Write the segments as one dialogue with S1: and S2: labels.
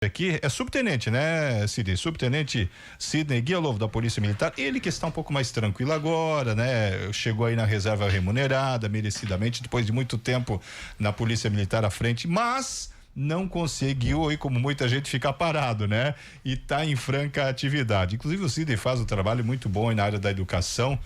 S1: Aqui é subtenente, né, Sidney? Subtenente Sidney Guialovo, da Polícia Militar. Ele que está um pouco mais tranquilo agora, né? Chegou aí na reserva remunerada, merecidamente, depois de muito tempo na Polícia Militar à frente, mas não conseguiu aí, como muita gente, ficar parado, né? E tá em franca atividade. Inclusive o Sidney faz um trabalho muito bom aí na área da educação,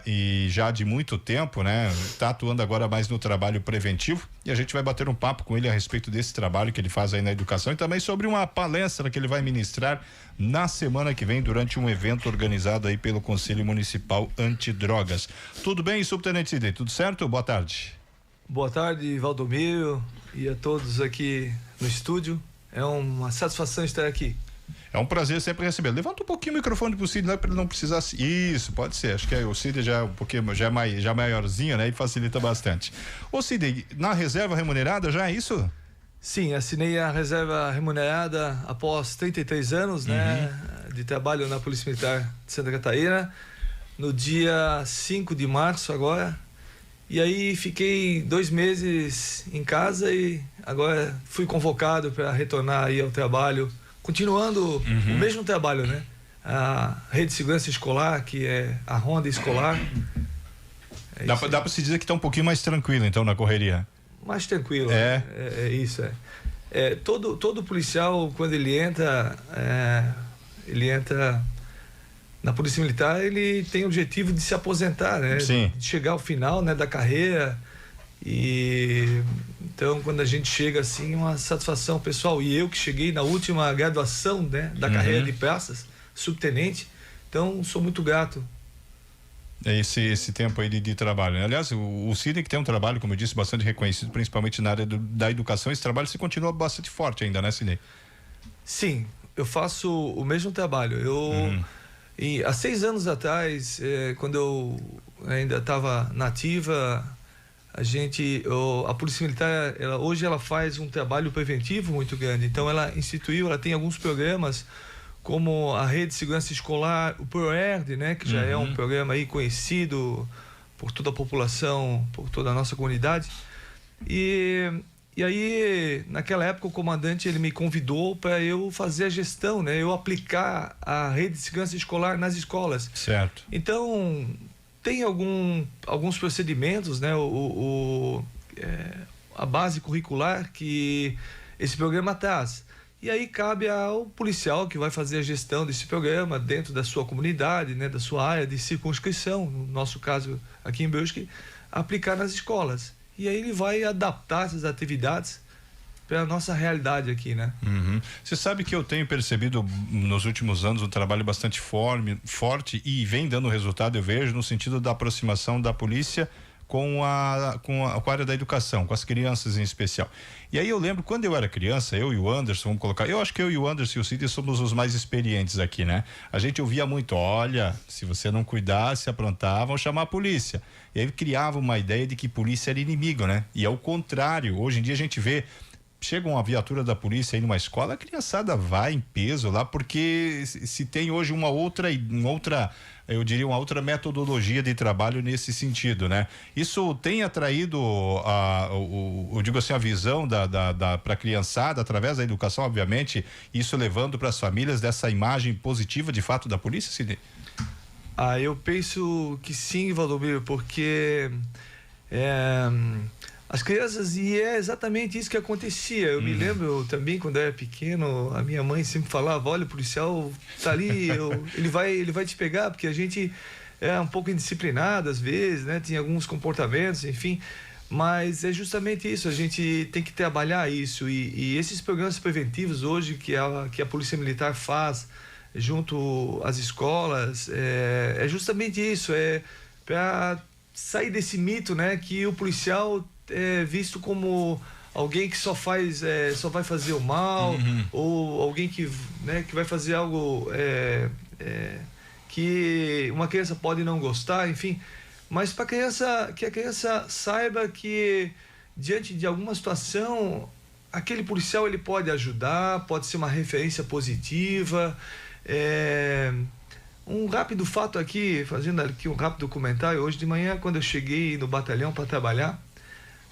S1: e já de muito tempo, né? Tá atuando agora mais no trabalho preventivo, e a gente vai bater um papo com ele a respeito desse trabalho que ele faz aí na educação e também sobre uma palestra que ele vai ministrar na semana que vem durante um evento organizado aí pelo Conselho Municipal Antidrogas. Tudo bem, Subtenente Sidney? Tudo certo? Boa tarde.
S2: Boa tarde, Valdomiro, e a todos aqui no estúdio. É uma satisfação estar aqui.
S1: É um prazer sempre receber. Levanta um pouquinho o microfone pro Sidney, para ele não precisar. Isso, pode ser. Acho que o Sidney já é um pouquinho, já maiorzinho, né? E facilita bastante. Ô Sidney, na reserva remunerada já é isso?
S2: Sim, assinei a reserva remunerada após 33 anos, né? De trabalho na Polícia Militar de Santa Catarina, no dia 5 de março agora. E aí fiquei 2 meses em casa e agora fui convocado para retornar aí ao trabalho, continuando o mesmo trabalho, né? A Rede de Segurança Escolar, que é a ronda escolar.
S1: Dá para se dizer que está um pouquinho mais tranquilo, então, na correria?
S2: Mais tranquilo. É isso. Todo policial, quando ele entra na Polícia Militar, ele tem o objetivo de se aposentar, né?
S1: Sim.
S2: De chegar ao final, né, da carreira. E então, quando a gente chega assim, uma satisfação pessoal. E eu que cheguei na última graduação, né, da carreira de praças, subtenente, então sou muito grato.
S1: Esse tempo aí de trabalho, né? Aliás, o Sidney, que tem um trabalho, como eu disse, bastante reconhecido, principalmente na área da educação, esse trabalho se continua bastante forte ainda, né, Sidney?
S2: Sim, eu faço o mesmo trabalho. E há 6 anos atrás, quando eu ainda estava nativa, a Polícia Militar, hoje ela faz um trabalho preventivo muito grande. Então ela tem alguns programas, como a Rede de Segurança Escolar, o ProERD, né, que já é um programa aí conhecido por toda a população, por toda a nossa comunidade. E aí, naquela época, o comandante ele me convidou para eu fazer a gestão, né? Eu aplicar a Rede de Segurança Escolar nas escolas.
S1: Certo.
S2: Então, tem alguns procedimentos, né? A base curricular que esse programa traz. E aí cabe ao policial que vai fazer a gestão desse programa dentro da sua comunidade, né? Da sua área de circunscrição, no nosso caso aqui em Brusque, aplicar nas escolas. E aí ele vai adaptar essas atividades para a nossa realidade aqui, né?
S1: Você sabe que eu tenho percebido nos últimos anos um trabalho bastante forte e vem dando resultado, eu vejo, no sentido da aproximação da polícia com a área da educação, com as crianças em especial. E aí eu lembro, quando eu era criança, eu e o Anderson, vamos colocar, eu acho que eu e o Anderson e o Sidney somos os mais experientes aqui, né? A gente ouvia muito, olha, se você não cuidar, se aprontar, vão chamar a polícia. E aí criava uma ideia de que polícia era inimigo, né? E ao contrário, hoje em dia a gente vê, chega uma viatura da polícia aí numa escola, a criançada vai em peso lá, porque se tem hoje uma outra, eu diria, uma outra metodologia de trabalho nesse sentido, né? Isso tem atraído eu digo assim, a visão para a criançada através da educação, obviamente, isso levando para as famílias dessa imagem positiva de fato da polícia, Sidney?
S2: Eu penso que sim, Valdomiro, porque as crianças, e é exatamente isso que acontecia. Eu me lembro também, quando eu era pequeno, a minha mãe sempre falava, olha, o policial tá ali, ele vai te pegar, porque a gente é um pouco indisciplinado às vezes, né? Tinha alguns comportamentos, enfim, mas é justamente isso, a gente tem que trabalhar isso, e esses programas preventivos hoje que a Polícia Militar faz junto às escolas, é justamente isso, para sair desse mito, né, que o policial é visto como alguém que só vai fazer o mal, ou alguém que vai fazer algo que uma criança pode não gostar, enfim, mas para que a criança saiba que diante de alguma situação aquele policial ele pode ajudar, pode ser uma referência positiva. Um rápido fato aqui, fazendo aqui um rápido comentário. Hoje de manhã, quando eu cheguei no batalhão para trabalhar,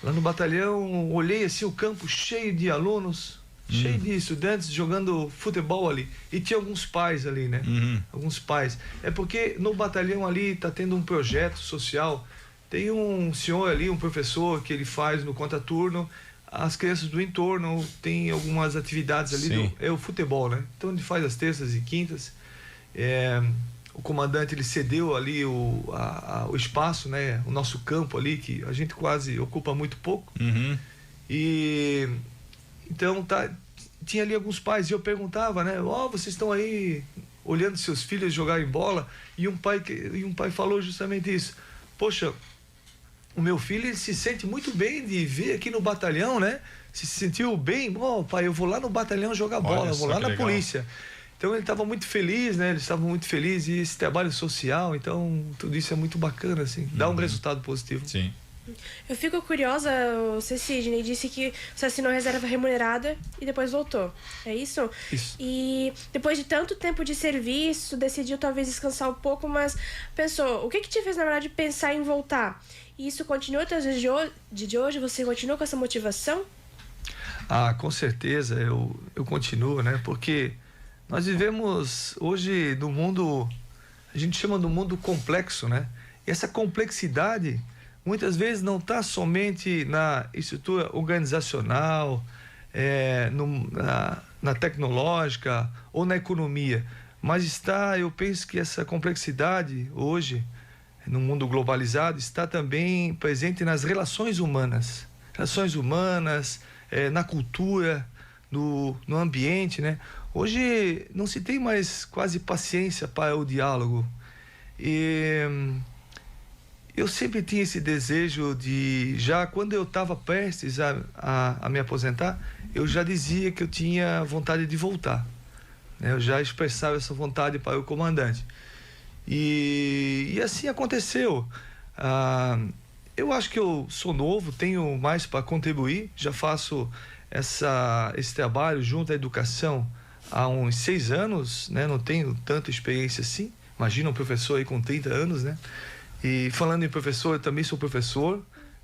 S2: lá no batalhão, olhei assim o campo cheio de alunos, cheio de estudantes jogando futebol ali. E tinha alguns pais ali, né? Alguns pais. É porque no batalhão ali tá tendo um projeto social. Tem um senhor ali, um professor, que ele faz no contraturno. As crianças do entorno tem algumas atividades ali. É o futebol, né? Então ele faz as terças e quintas. O comandante, ele cedeu ali o espaço, né? O nosso campo ali, que a gente quase ocupa muito pouco. E então tinha ali alguns pais, e eu perguntava, né? Vocês estão aí olhando seus filhos jogarem bola? E um pai falou justamente isso. Poxa, o meu filho, ele se sente muito bem de vir aqui no batalhão, né? Se sentiu bem. Pai, eu vou lá no batalhão jogar bola, eu vou lá na polícia. Então ele estava muito feliz, né? Eles estavam muito felizes, e esse trabalho social, então tudo isso é muito bacana, assim, dá um resultado positivo.
S1: Sim.
S3: Eu fico curiosa, você, Sidney, disse que você assinou reserva remunerada e depois voltou, é isso?
S2: Isso.
S3: E depois de tanto tempo de serviço, decidiu talvez descansar um pouco, mas pensou, o que te fez, na verdade, pensar em voltar? E isso continua até os dias de hoje? Você continua com essa motivação?
S2: Com certeza, eu continuo, né? Porque nós vivemos hoje no mundo, a gente chama do mundo complexo, né? E essa complexidade muitas vezes não está somente na estrutura organizacional, na tecnológica ou na economia, mas eu penso que essa complexidade hoje, no mundo globalizado, está também presente nas relações humanas. Na cultura, no ambiente, né? Hoje não se tem mais quase paciência para o diálogo. E eu sempre tinha esse desejo já quando eu estava prestes a me aposentar, eu já dizia que eu tinha vontade de voltar, né? Eu já expressava essa vontade para o comandante. E assim aconteceu. Eu acho que eu sou novo, tenho mais para contribuir, já faço esse trabalho junto à educação há uns 6 anos, né? Não tenho tanta experiência assim. Imagina um professor aí com 30 anos, né? E falando em professor, eu também sou professor,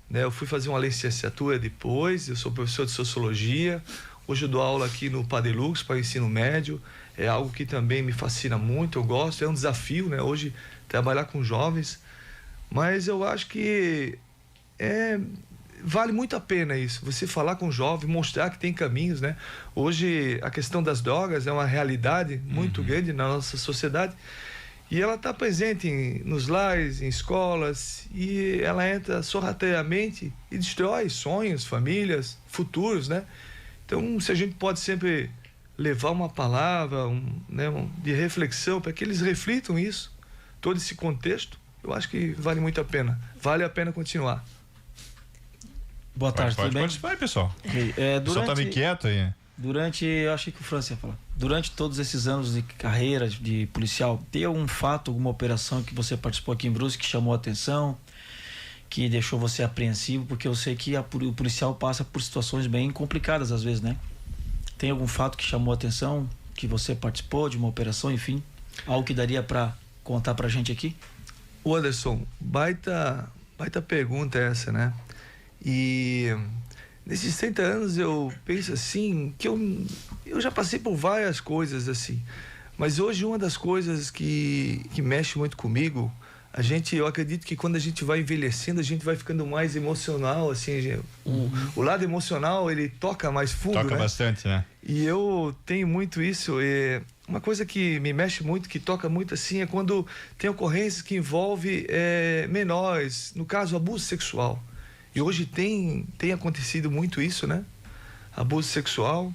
S2: né? Eu fui fazer uma licenciatura depois, eu sou professor de sociologia. Hoje eu dou aula aqui no Padelux para o ensino médio. É algo que também me fascina muito, eu gosto, é um desafio, né? Hoje trabalhar com jovens. Mas eu acho que vale muito a pena isso, você falar com o jovem, mostrar que tem caminhos, né? Hoje a questão das drogas é uma realidade muito grande na nossa sociedade. E ela está presente nos lares, em escolas, e ela entra sorrateiramente e destrói sonhos, famílias, futuros, né? Então, se a gente pode sempre levar uma palavra de reflexão para que eles reflitam isso, todo esse contexto, eu acho que vale muito a pena. Vale a pena continuar.
S4: Boa tarde, tudo bem?
S1: Pode, pessoal.
S4: O
S1: pessoal estava inquieto aí.
S4: Eu achei que o França ia falar. Durante todos esses anos de carreira de policial, tem algum fato, alguma operação que você participou aqui em Brusque que chamou a atenção, que deixou você apreensivo? Porque eu sei que o policial passa por situações bem complicadas às vezes, né? Tem algum fato que chamou a atenção, que você participou de uma operação, enfim? Algo que daria para contar pra gente aqui?
S2: O Anderson, baita pergunta essa, né? E nesses 30 anos eu penso assim, que eu já passei por várias coisas assim, mas hoje uma das coisas que mexe muito comigo, eu acredito que quando a gente vai envelhecendo, a gente vai ficando mais emocional, assim, o lado emocional, ele toca mais fundo,
S1: toca,
S2: né?
S1: Bastante, né?
S2: E eu tenho muito isso, uma coisa que me mexe muito, que toca muito assim, é quando tem ocorrências que envolvem menores, no caso, abuso sexual. E hoje tem acontecido muito isso, né? Abuso sexual.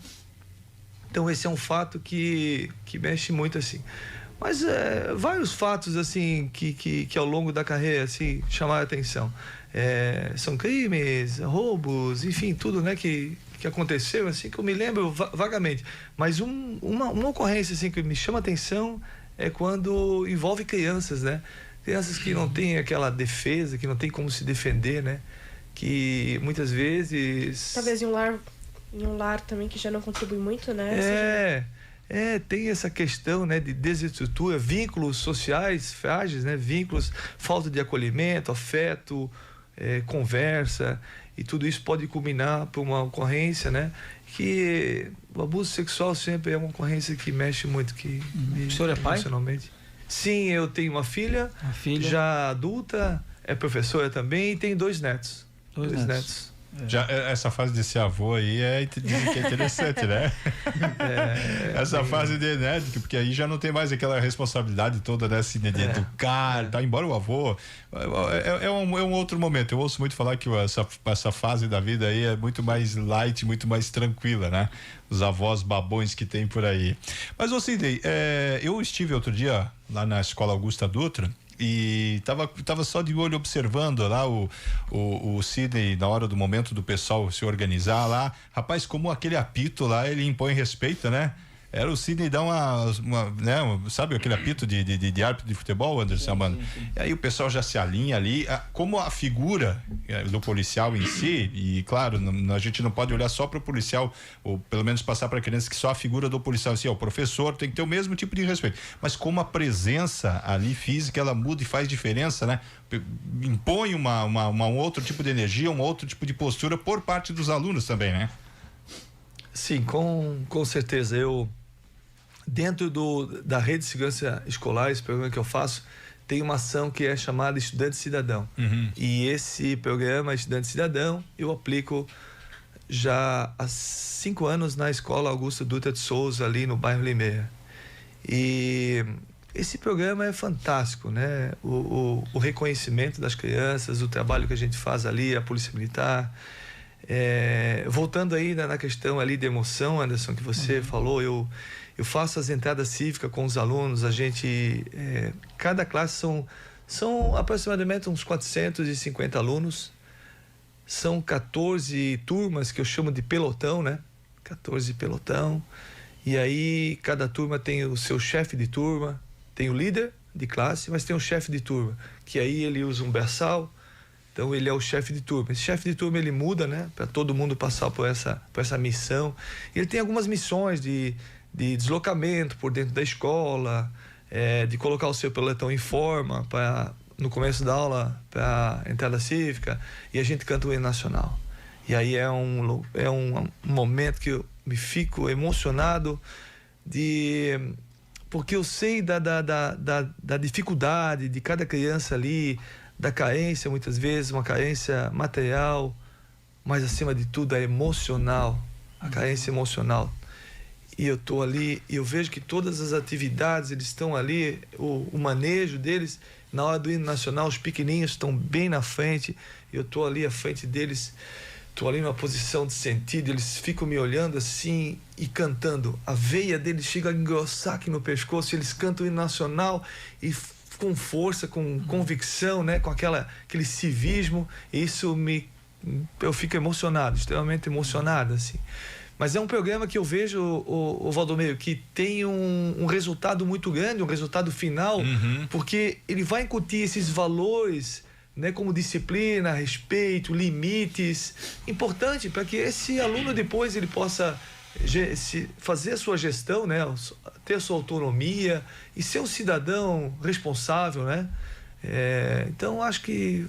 S2: Então esse é um fato que mexe muito assim. Mas vários fatos assim que ao longo da carreira assim chamaram a atenção. São crimes, roubos, enfim, tudo, né, que aconteceu assim, que eu me lembro vagamente. Mas uma ocorrência assim que me chama a atenção é quando envolve crianças, né? Crianças que não têm aquela defesa, que não tem como se defender, né? Que muitas vezes...
S3: Talvez em um lar também que já não contribui muito, né?
S2: Tem essa questão, né, de desestrutura, vínculos sociais frágeis, né? Vínculos, falta de acolhimento, afeto, conversa, e tudo isso pode culminar para uma ocorrência, né? que o abuso sexual sempre é uma ocorrência que mexe muito, que
S4: O senhor é pai?
S2: emocionalmente. Sim, eu tenho uma filha, já adulta, é professora também, e tenho 2 netos. Dois netos.
S1: Já, essa fase de ser avô aí dizem que é interessante, né? Essa fase de, né? Porque aí já não tem mais aquela responsabilidade toda, né? Assim, de educar, tá? Embora o avô é um outro momento. Eu ouço muito falar que essa fase da vida aí é muito mais light, muito mais tranquila, né? Os avós babões que tem por aí. Mas, ô Sidney, eu estive outro dia lá na Escola Augusta Dutra e tava só de olho observando lá o Sidney na hora do momento do pessoal se organizar lá. Rapaz, como aquele apito lá, ele impõe respeito, né? Era o Sidney dar né? Sabe aquele apito de árbitro de futebol, Anderson Amando? E aí o pessoal já se alinha ali, como a figura do policial em si, e claro, a gente não pode olhar só para o policial, ou pelo menos passar para a criança que só a figura do policial em si, o professor tem que ter o mesmo tipo de respeito, mas como a presença ali física, ela muda e faz diferença, né? Impõe um outro tipo de energia, um outro tipo de postura por parte dos alunos também, né?
S2: Sim, com certeza. Eu, dentro da rede de segurança escolar, esse programa que eu faço, tem uma ação que é chamada Estudante Cidadão. E esse programa, Estudante Cidadão, eu aplico já há 5 anos na Escola Augusta Dutra de Souza, ali no bairro Limeira. E esse programa é fantástico, né? O reconhecimento das crianças, o trabalho que a gente faz ali, a Polícia Militar. Voltando aí na questão ali de emoção, Anderson, que você falou, eu faço as entradas cívicas com os alunos. A gente, cada classe são aproximadamente uns 450 alunos, são 14 turmas que eu chamo de pelotão, né? 14 pelotão, e aí cada turma tem o seu chefe de turma, tem o líder de classe, mas tem o chefe de turma, que aí ele usa um berçal. Então ele é o chefe de turma. Esse chefe de turma ele muda, né? Para todo mundo passar por essa missão. E ele tem algumas missões de deslocamento por dentro da escola, de colocar o seu pelotão em forma para no começo da aula para a entrada cívica, e a gente canta o hino nacional. E aí é um momento que eu me fico emocionado porque eu sei da dificuldade de cada criança ali, da carência, muitas vezes, uma carência material, mas acima de tudo a emocional, a carência emocional. E eu estou ali e eu vejo que todas as atividades, eles estão ali, o manejo deles, na hora do hino nacional, os pequenininhos estão bem na frente, eu estou ali à frente deles, estou ali numa posição de sentido, eles ficam me olhando assim e cantando. A veia deles chega a engrossar aqui no pescoço, eles cantam o hino nacional e com força, com convicção, né? Com aquele civismo, isso eu fico emocionado, extremamente emocionado, assim. Mas é um programa que eu vejo, o Valdomiro, que tem um resultado muito grande, um resultado final, porque ele vai incutir esses valores, né, como disciplina, respeito, limites, importante para que esse aluno depois ele possa fazer a sua gestão, né, ter a sua autonomia e ser um cidadão responsável, né? Então acho que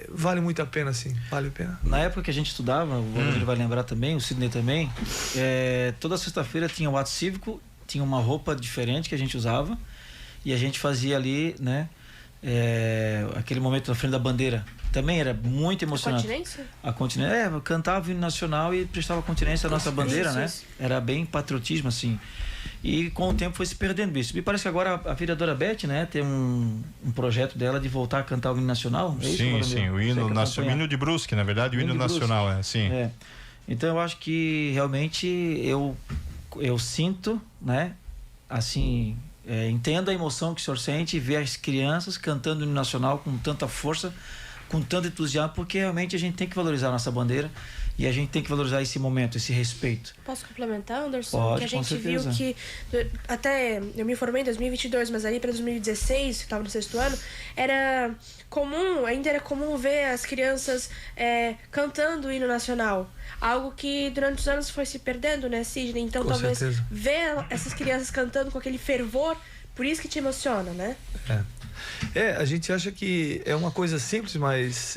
S2: vale muito a pena, sim, vale a pena.
S4: Na época que a gente estudava, o Valdir vai lembrar também, o Sidney também, toda sexta-feira tinha o ato cívico, tinha uma roupa diferente que a gente usava e a gente fazia ali, né, aquele momento na frente da bandeira. Também era muito emocionante. A continência? Cantava o hino nacional e prestava continência à nossa bandeira, né? Era bem patriotismo, assim. E com o tempo foi se perdendo isso. Me parece que agora a vereadora Beth, né, tem um projeto dela de voltar a cantar o hino nacional. É
S1: sim,
S4: isso,
S1: sim, o hino nacional, o hino de Brusque, na verdade, o hino nacional, sim.
S4: Então eu acho que realmente eu sinto, né, assim, entendo a emoção que o senhor sente e ver as crianças cantando o hino nacional com tanta força, com tanto entusiasmo, porque realmente a gente tem que valorizar a nossa bandeira e a gente tem que valorizar esse momento, esse respeito.
S3: Posso complementar, Anderson?
S4: Pode,
S3: que a gente
S4: viu
S3: que até eu me formei em 2022, mas ali para 2016, que estava no 6º ano, ainda era comum ver as crianças cantando o hino nacional. Algo que durante os anos foi se perdendo, né, Sidney? Então, talvez ver essas crianças cantando com aquele fervor, por isso que te emociona, né?
S2: A gente acha que é uma coisa simples, mas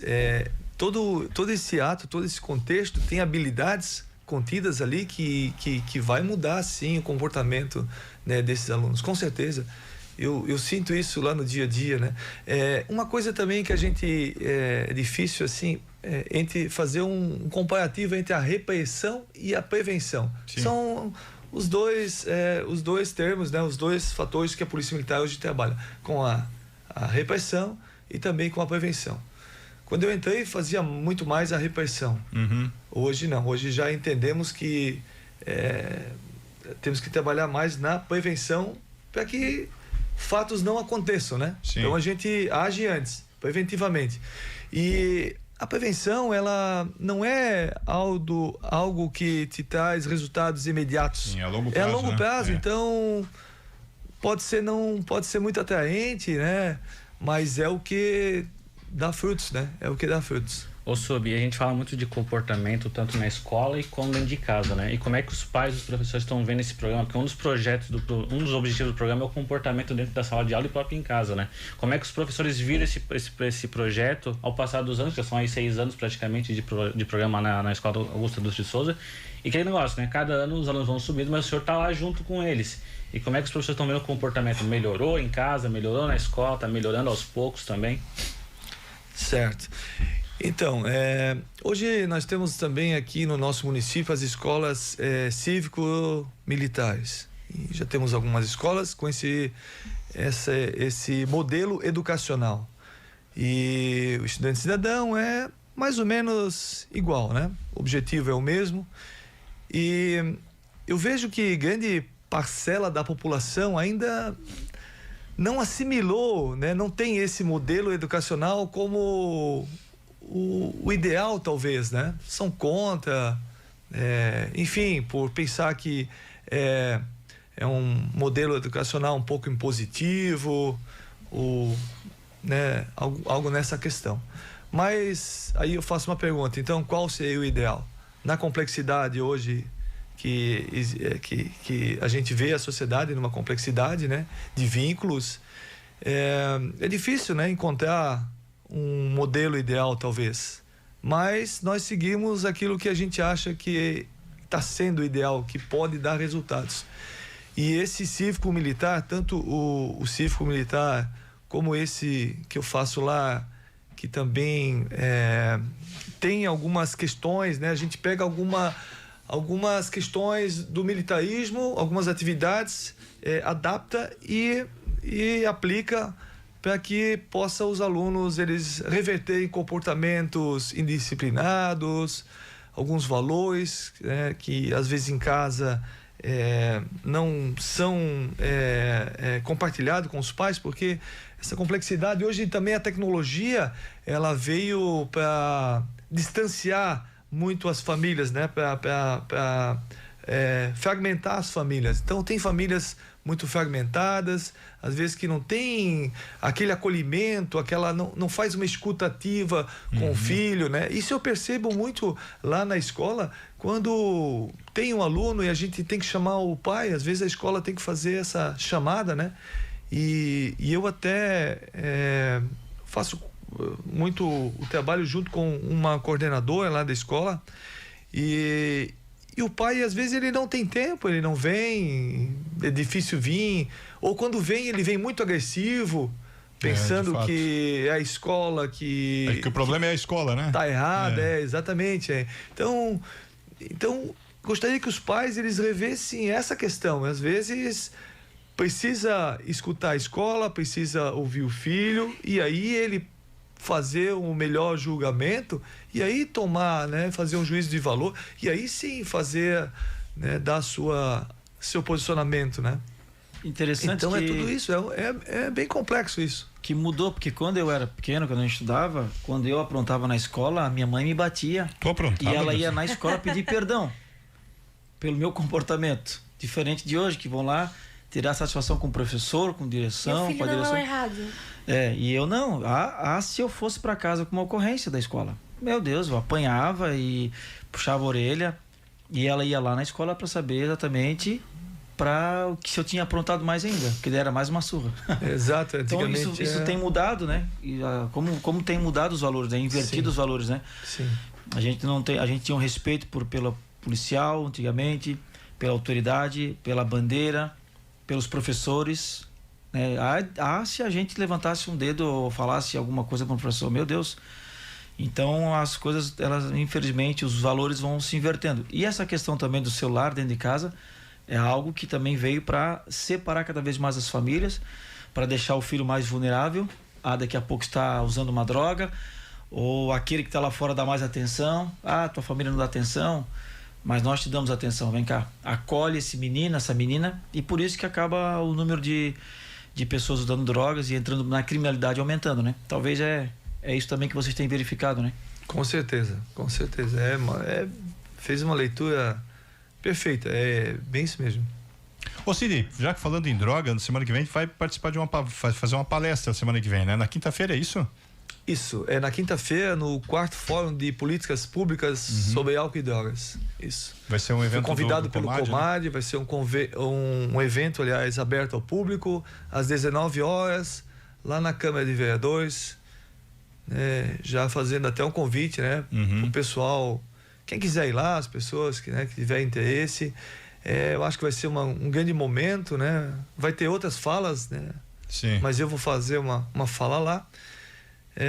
S2: todo esse ato, todo esse contexto tem habilidades contidas ali que vai mudar, sim, o comportamento, né, desses alunos, com certeza. Eu sinto isso lá no dia a dia, né? Uma coisa também que a gente é difícil, assim, entre fazer um comparativo entre a repressão e a prevenção. Sim. São os dois termos, né? Os dois fatores que a Polícia Militar hoje trabalha, com a repressão e também com a prevenção. Quando eu entrei, fazia muito mais a repressão. Uhum. Hoje não, hoje já entendemos que temos que trabalhar mais na prevenção para que fatos não aconteçam, né? Sim. Então a gente age antes, preventivamente. E a prevenção, ela não é algo que te traz resultados imediatos.
S1: Sim, é a longo prazo.
S2: É a longo prazo, então pode ser muito atraente, né? Mas é o que dá frutos, né? É o que dá frutos.
S5: Ô Sobi, a gente fala muito de comportamento tanto na escola e como dentro de casa, né? E como é que os pais e os professores estão vendo esse programa? Porque um dos objetivos do programa é o comportamento dentro da sala de aula e próprio em casa, né? Como é que os professores viram esse projeto ao passar dos anos, que são aí 6 anos praticamente de programa na Escola Augusta Dutra de Souza? E aquele negócio, né? Cada ano os alunos vão subindo, mas o senhor tá lá junto com eles. E como é que os professores estão vendo o comportamento? Melhorou em casa, melhorou na escola, tá melhorando aos poucos também?
S2: Certo. Então, hoje nós temos também aqui no nosso município as escolas cívico-militares. E já temos algumas escolas com esse modelo educacional. E o estudante cidadão é mais ou menos igual, né? O objetivo é o mesmo. E eu vejo que grande parcela da população ainda não assimilou, né? Não tem esse modelo educacional como o ideal, talvez, né? São contra, enfim, por pensar que é um modelo educacional um pouco impositivo, né? Algo nessa questão. Mas aí eu faço uma pergunta, então qual seria o ideal? Na complexidade hoje que a gente vê a sociedade numa complexidade, né, de vínculos, é difícil, né, encontrar um modelo ideal, talvez, mas nós seguimos aquilo que a gente acha que está sendo ideal, que pode dar resultados. E esse cívico-militar, tanto o cívico-militar como esse que eu faço lá, que também tem algumas questões, né, a gente pega algumas questões do militarismo, algumas atividades, adapta e aplica para que possa os alunos eles reverterem comportamentos indisciplinados, alguns valores, que às vezes em casa não são compartilhados com os pais, porque essa complexidade hoje também a tecnologia ela veio para distanciar muito as famílias, né? Para fragmentar as famílias. Então tem famílias muito fragmentadas, às vezes que não tem aquele acolhimento, não faz uma escuta ativa com o filho, né? Isso eu percebo muito lá na escola, quando tem um aluno e a gente tem que chamar o pai, às vezes a escola tem que fazer essa chamada, né? E eu até faço muito o trabalho junto com uma coordenadora lá da escola e o pai às vezes ele não tem tempo, ele não vem, é difícil vir, ou quando vem ele vem muito agressivo, pensando que é a escola que
S1: o problema é a escola, né?
S2: Tá errado, exatamente. Então gostaria que os pais eles revessem essa questão. Às vezes precisa escutar a escola, precisa ouvir o filho e aí ele fazer um melhor julgamento e aí tomar, né, fazer um juízo de valor e aí sim fazer, né, dar seu posicionamento, né?
S4: Interessante.
S2: Então tudo isso, é bem complexo isso.
S4: Que mudou, porque quando eu era pequeno, quando eu estudava, quando eu aprontava na escola, a minha mãe me batia.
S1: Tu aprontava?
S4: E ela ia na escola pedir perdão pelo meu comportamento. Diferente de hoje, que vão lá tirar satisfação com o professor, com direção, com a direção.
S3: Não é errado.
S4: E eu não. Se eu fosse para casa com uma ocorrência da escola, meu Deus, eu apanhava e puxava a orelha e ela ia lá na escola para saber exatamente para o que se eu tinha aprontado mais ainda, porque era mais uma surra.
S2: Exato,
S4: então isso tem mudado, né? E, como tem mudado os valores, né? Invertido os valores, né?
S2: Sim.
S4: A gente tinha um respeito policial antigamente, pela autoridade, pela bandeira, pelos professores, né? Se a gente levantasse um dedo ou falasse alguma coisa para o professor, meu Deus. Então as coisas, elas, infelizmente, os valores vão se invertendo. E essa questão também do celular dentro de casa é algo que também veio para separar cada vez mais as famílias, para deixar o filho mais vulnerável. Daqui a pouco está usando uma droga, ou aquele que está lá fora dá mais atenção. Tua família não dá atenção, mas nós te damos atenção, vem cá, acolhe esse menino, essa menina, e por isso que acaba o número de pessoas usando drogas e entrando na criminalidade aumentando, né? Talvez é isso também que vocês têm verificado, né?
S2: Com certeza. Fez uma leitura perfeita, é bem isso mesmo.
S1: Ô Cid, já que falando em droga, na semana que vem vai participar fazer uma palestra semana que vem, né? Na quinta-feira, é isso?
S2: Isso, é na quinta-feira, no 4º Fórum de Políticas Públicas sobre Álcool e Drogas. Isso.
S1: Vai ser um evento
S2: convidado pelo Comad,
S1: né?
S2: Vai ser um evento, aliás, aberto ao público, às 19 horas, lá na Câmara de Vereadores, né? Já fazendo até um convite, né? Para o pessoal, quem quiser ir lá, as pessoas que tiverem interesse. Eu acho que vai ser um grande momento, né? Vai ter outras falas, né?
S1: Sim.
S2: Mas eu vou fazer uma fala lá.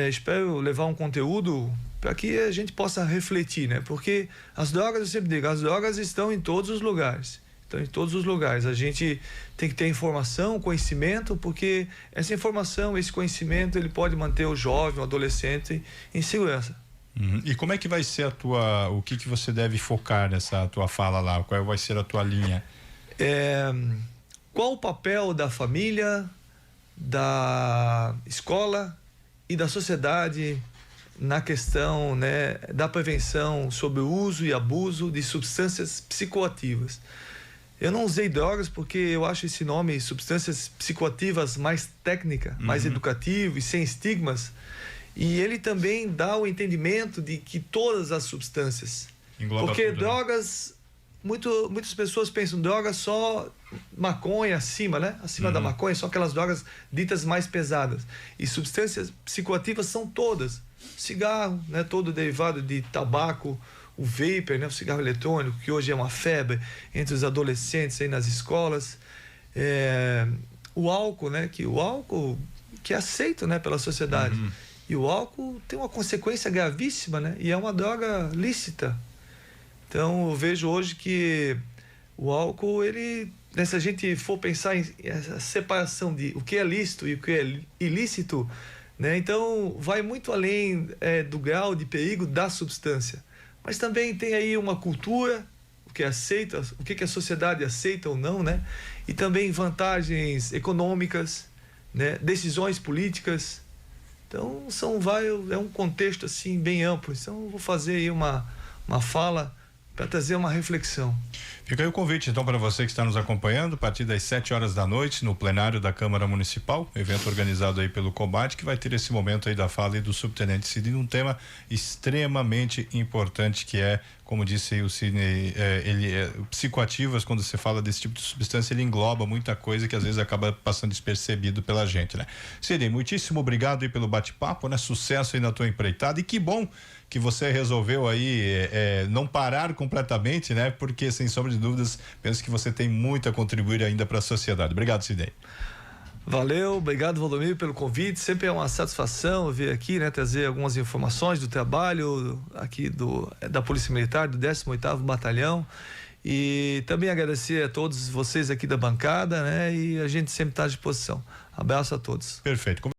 S2: Espero levar um conteúdo para que a gente possa refletir, né? Porque as drogas, eu sempre digo, as drogas estão em todos os lugares. Estão em todos os lugares. A gente tem que ter informação, conhecimento, porque essa informação, esse conhecimento, ele pode manter o jovem, o adolescente em segurança.
S1: E como é que vai ser o que você deve focar nessa tua fala lá? Qual vai ser a tua linha?
S2: Qual o papel da família, da escola e da sociedade na questão, né, da prevenção sobre o uso e abuso de substâncias psicoativas? Eu não usei drogas porque eu acho esse nome, substâncias psicoativas, mais técnica, mais educativo e sem estigmas. E ele também dá o entendimento de que todas as substâncias.
S1: Engloba
S2: porque
S1: tudo,
S2: drogas, né? Muitas pessoas pensam drogas só maconha acima, né? Acima da maconha, são aquelas drogas ditas mais pesadas. E substâncias psicoativas são todas. Cigarro, né? Todo derivado de tabaco, o vapor, né? O cigarro eletrônico, que hoje é uma febre entre os adolescentes aí nas escolas. O álcool, né? O álcool que é aceito, né, pela sociedade. E o álcool tem uma consequência gravíssima, né? E é uma droga lícita. Então, eu vejo hoje que o álcool, se a gente for pensar em essa separação de o que é lícito e o que é ilícito, né? Então, vai muito além do grau de perigo da substância. Mas também tem aí uma cultura, o que aceita, o que a sociedade aceita ou não, né? E também vantagens econômicas, né? Decisões políticas. Então, é um contexto assim bem amplo. Então, eu vou fazer aí uma fala para trazer uma reflexão.
S1: Fica aí o convite, então, para você que está nos acompanhando, a partir das 7 horas da noite, no plenário da Câmara Municipal, evento organizado aí pelo Comad, que vai ter esse momento aí da fala aí do subtenente Sidney, um tema extremamente importante, que é, como disse aí o Sidney, psicoativas. Quando você fala desse tipo de substância, ele engloba muita coisa que às vezes acaba passando despercebido pela gente, né? Sidney, muitíssimo obrigado aí pelo bate-papo, né? Sucesso aí na tua empreitada, e que bom que você resolveu aí não parar completamente, né? Porque, sem sombra de dúvidas, penso que você tem muito a contribuir ainda para a sociedade. Obrigado, Sidney.
S2: Valeu, obrigado, Valdomiro, pelo convite. Sempre é uma satisfação vir aqui, né, trazer algumas informações do trabalho aqui da Polícia Militar, do 18º Batalhão. E também agradecer a todos vocês aqui da bancada, né? E a gente sempre está à disposição. Abraço a todos.
S1: Perfeito.